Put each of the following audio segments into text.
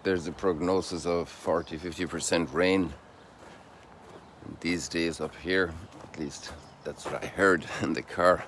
There's a prognosis of 40-50% rain these days up here. At least that's what I heard in the car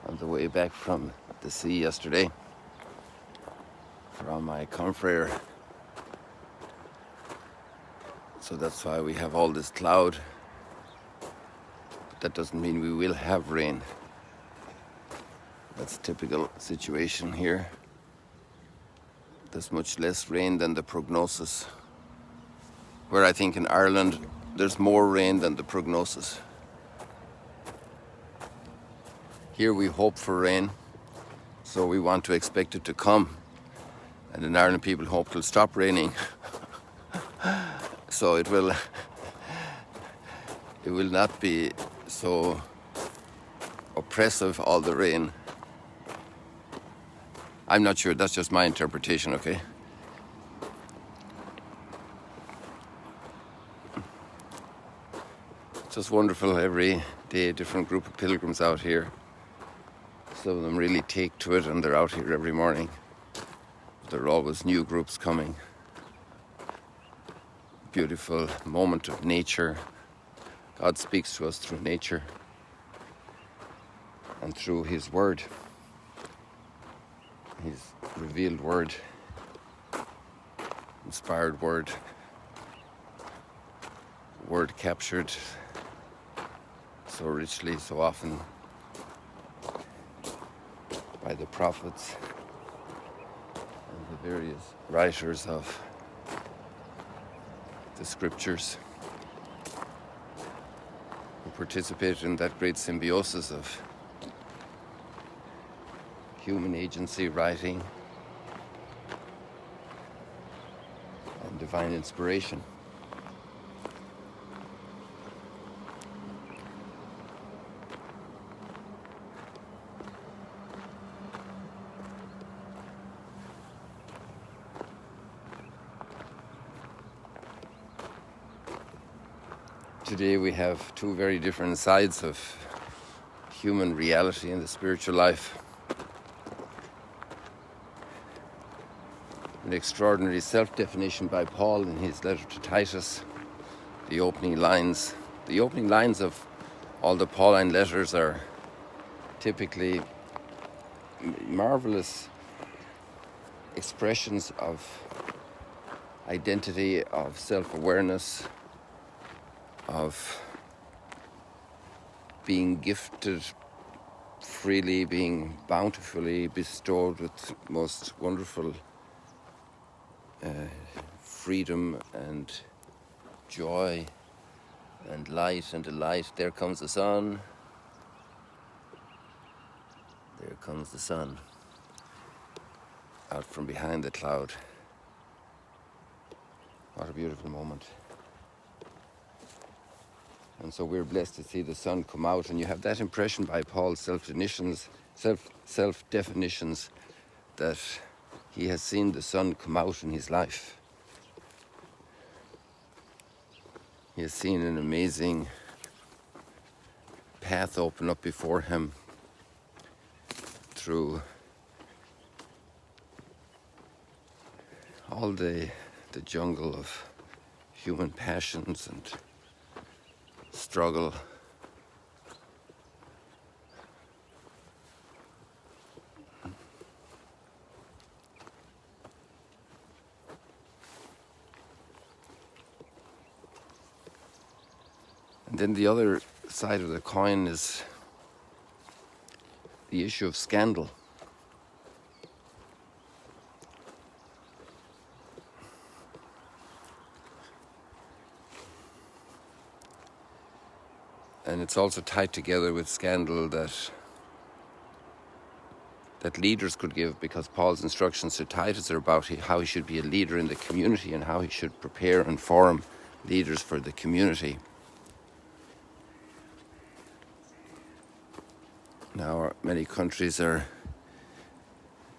on the way back from the sea yesterday from my confrere. So that's why we have all this cloud. But that doesn't mean we will have rain. That's a typical situation here. There's much less rain than the prognosis. Where I think in Ireland there's more rain than the prognosis. Here we hope for rain, so we want to expect it to come. And in Ireland people hope it'll stop raining. So it will not be so oppressive, all the rain. I'm not sure, that's just my interpretation, okay? It's just wonderful, every day a different group of pilgrims out here. Some of them really take to it and they're out here every morning. There are always new groups coming. Beautiful moment of nature. God speaks to us through nature and through His Word. His revealed Word, inspired Word, Word captured so richly, so often by the prophets and the various writers of the scriptures who participated in that great symbiosis of human agency, writing, and divine inspiration. Today we have two very different sides of human reality and the spiritual life. An extraordinary self-definition by Paul in his letter to Titus. The opening lines of all the Pauline letters are typically marvelous expressions of identity, of self-awareness, of being gifted freely, being bountifully bestowed with most wonderful freedom and joy and light and delight. There comes the sun. There comes the sun out from behind the cloud. What a beautiful moment. And so we're blessed to see the sun come out, and you have that impression by Paul's self-definitions that he has seen the sun come out in his life. He has seen an amazing path open up before him through all the jungle of human passions and struggle. And then the other side of the coin is the issue of scandal. And it's also tied together with scandal that leaders could give, because Paul's instructions to Titus are about how he should be a leader in the community and how he should prepare and form leaders for the community. Now, many countries are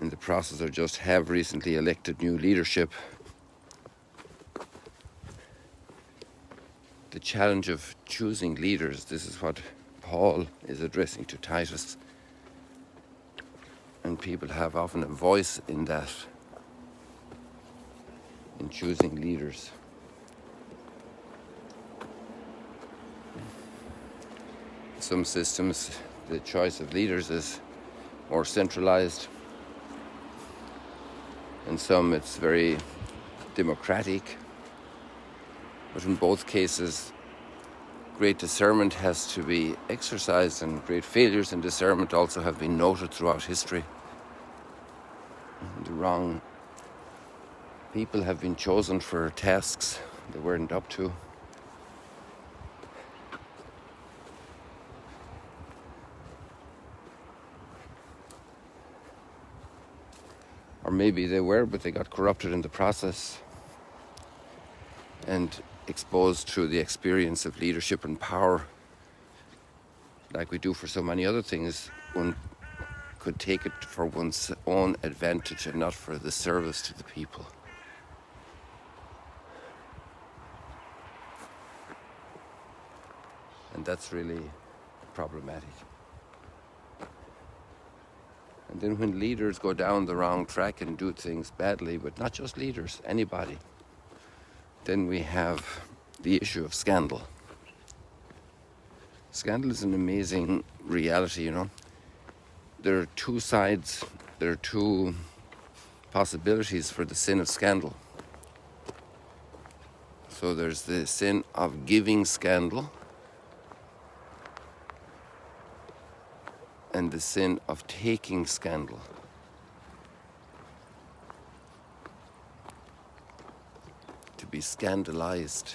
in the process or just have recently elected new leadership. The challenge of choosing leaders, this is what Paul is addressing to Titus. And people have often a voice in that. in choosing leaders. Some systems, the choice of leaders is more centralized. In some, it's very democratic. But in both cases, great discernment has to be exercised, and great failures in discernment also have been noted throughout history. The wrong people have been chosen for tasks they weren't up to. Or maybe they were, but they got corrupted in the process. And exposed to the experience of leadership and power, like we do for so many other things, one could take it for one's own advantage and not for the service to the people. And that's really problematic. And then when leaders go down the wrong track and do things badly, but not just leaders, anybody, then we have the issue of scandal. Scandal is an amazing reality, you know. There are two sides, there are two possibilities for the sin of scandal. So there's the sin of giving scandal and the sin of taking scandal. To be scandalized.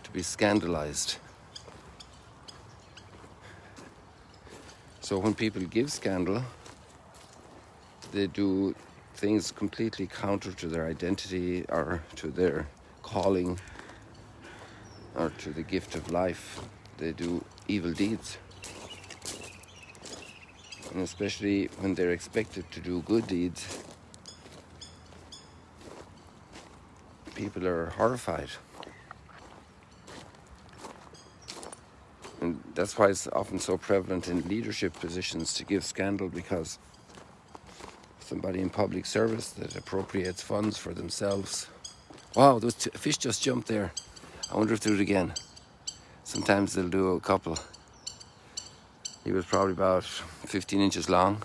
To be scandalized. So when people give scandal, they do things completely counter to their identity or to their calling or to the gift of life. They do evil deeds. And especially when they're expected to do good deeds, people are horrified. And that's why it's often so prevalent in leadership positions to give scandal, because somebody in public service that appropriates funds for themselves. Wow, those fish just jumped there. I wonder if they'll do it again. Sometimes they'll do a couple. He was probably about 15 inches long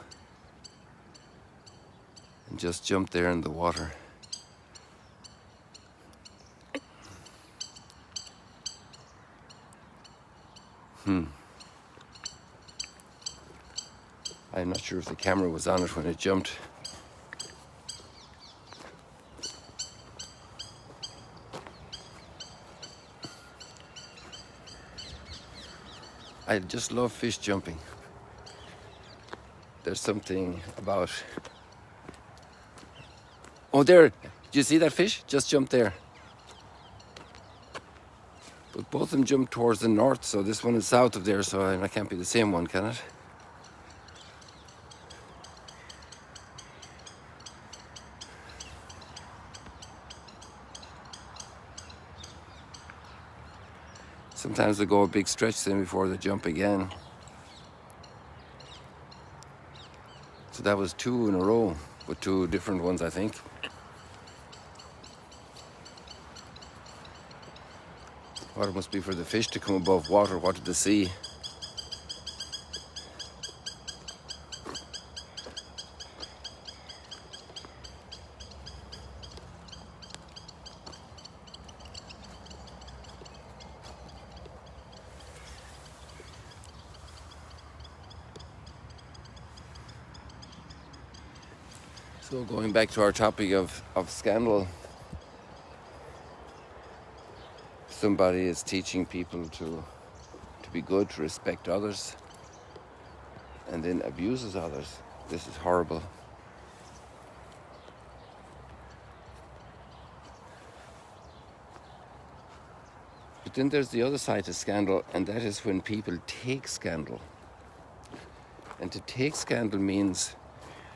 and just jumped there in the water. I'm not sure if the camera was on it when it jumped. I just love fish jumping. There's something about... Oh, there! Did you see that fish? Just jumped there. But both of them jumped towards the north, so this one is south of there, so it can't be the same one, can it? Sometimes they go a big stretch then before they jump again. So that was two in a row, with two different ones, I think. What it must be for the fish to come above water, what did they see? So going back to our topic of scandal, somebody is teaching people to be good, to respect others, and then abuses others. This is horrible. But then there's the other side to scandal, and that is when people take scandal. And to take scandal means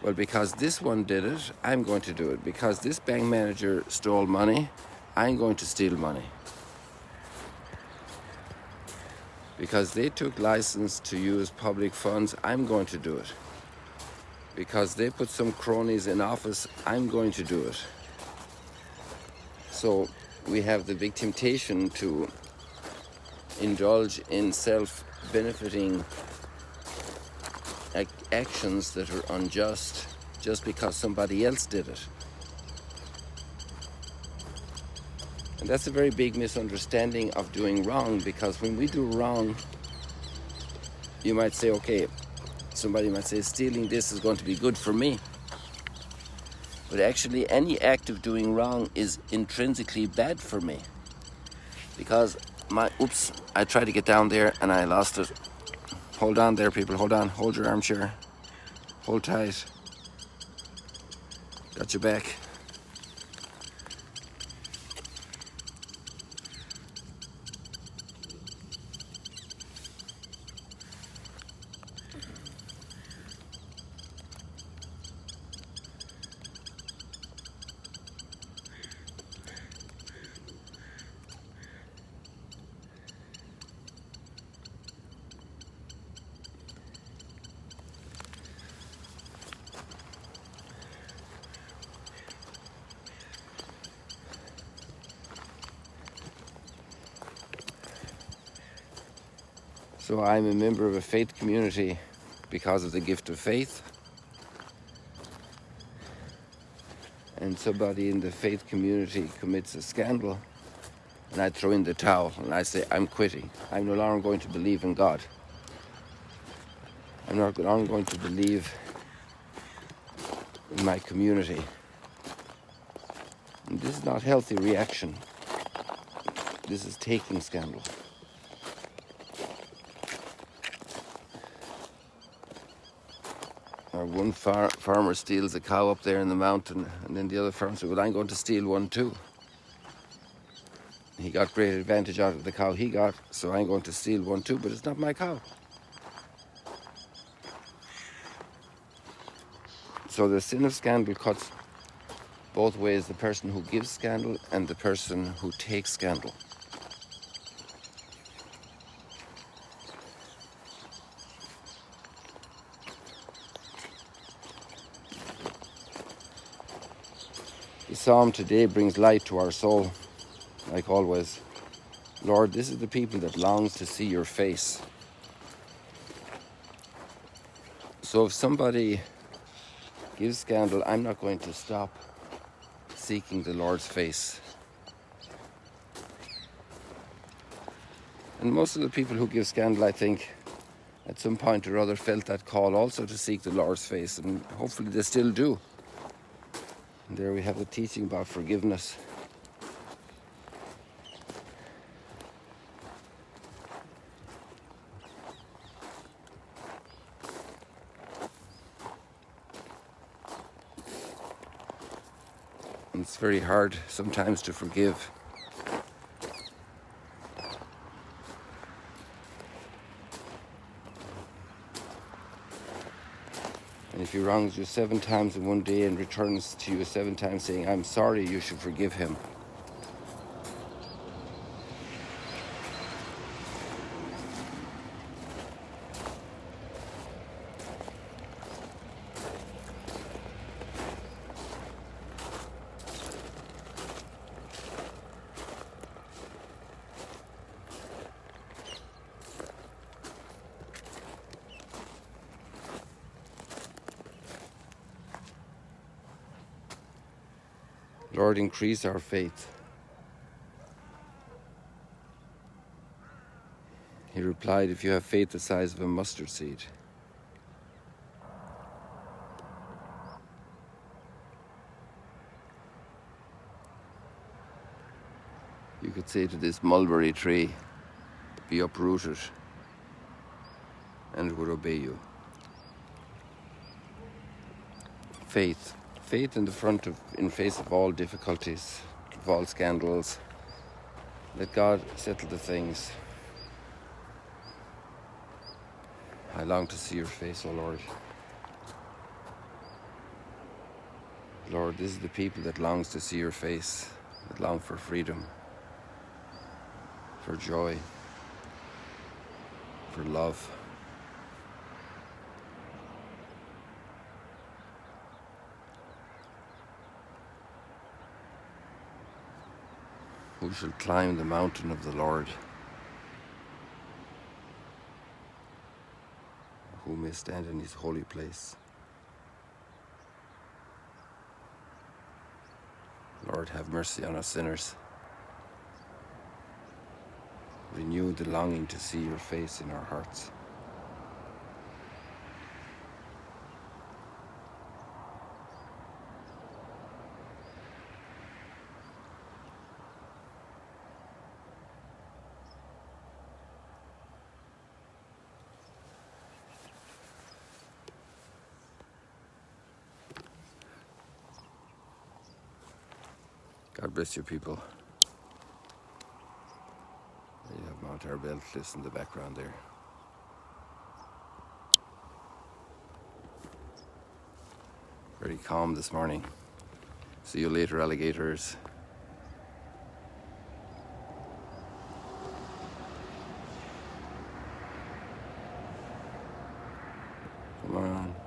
Well, because this one did it, I'm going to do it. Because this bank manager stole money, I'm going to steal money. Because they took license to use public funds, I'm going to do it. Because they put some cronies in office, I'm going to do it. So we have the big temptation to indulge in self-benefiting actions that are unjust just because somebody else did it. And that's a very big misunderstanding of doing wrong, because when we do wrong, you might say, okay, somebody might say stealing this is going to be good for me. But actually, any act of doing wrong is intrinsically bad for me. Because I tried to get down there and I lost it. Hold on there, people, hold on. Hold your armchair. Hold tight. Got your back. So I'm a member of a faith community because of the gift of faith. And somebody in the faith community commits a scandal, and I throw in the towel and I say, I'm quitting. I'm no longer going to believe in God. I'm no longer going to believe in my community. And this is not healthy reaction. This is taking scandal. Or one farmer steals a cow up there in the mountain, and then the other farmer says, well, I'm going to steal one too. He got great advantage out of the cow he got, so I'm going to steal one too, but it's not my cow. So the sin of scandal cuts both ways, the person who gives scandal and the person who takes scandal. The psalm today brings light to our soul, like always. Lord, this is the people that longs to see your face. So if somebody gives scandal, I'm not going to stop seeking the Lord's face. And most of the people who give scandal, I think, at some point or other felt that call also to seek the Lord's face, and hopefully they still do. And there we have the teaching about forgiveness. And it's very hard sometimes to forgive. And if he wrongs you 7 times in one day and returns to you 7 times saying, I'm sorry, you should forgive him. Lord, increase our faith. He replied, if you have faith the size of a mustard seed. You could say to this mulberry tree, be uprooted, and it would obey you. Faith. Faith in face of all difficulties, of all scandals. Let God settle the things. I long to see your face, O Lord. Lord, this is the people that longs to see your face, that long for freedom, for joy, for love. Who shall climb the mountain of the Lord? Who may stand in his holy place? Lord, have mercy on us sinners. Renew the longing to see your face in our hearts. God bless you, people. You have Mount Arbel cliffs in the background there. Very calm this morning. See you later, alligators. Come on.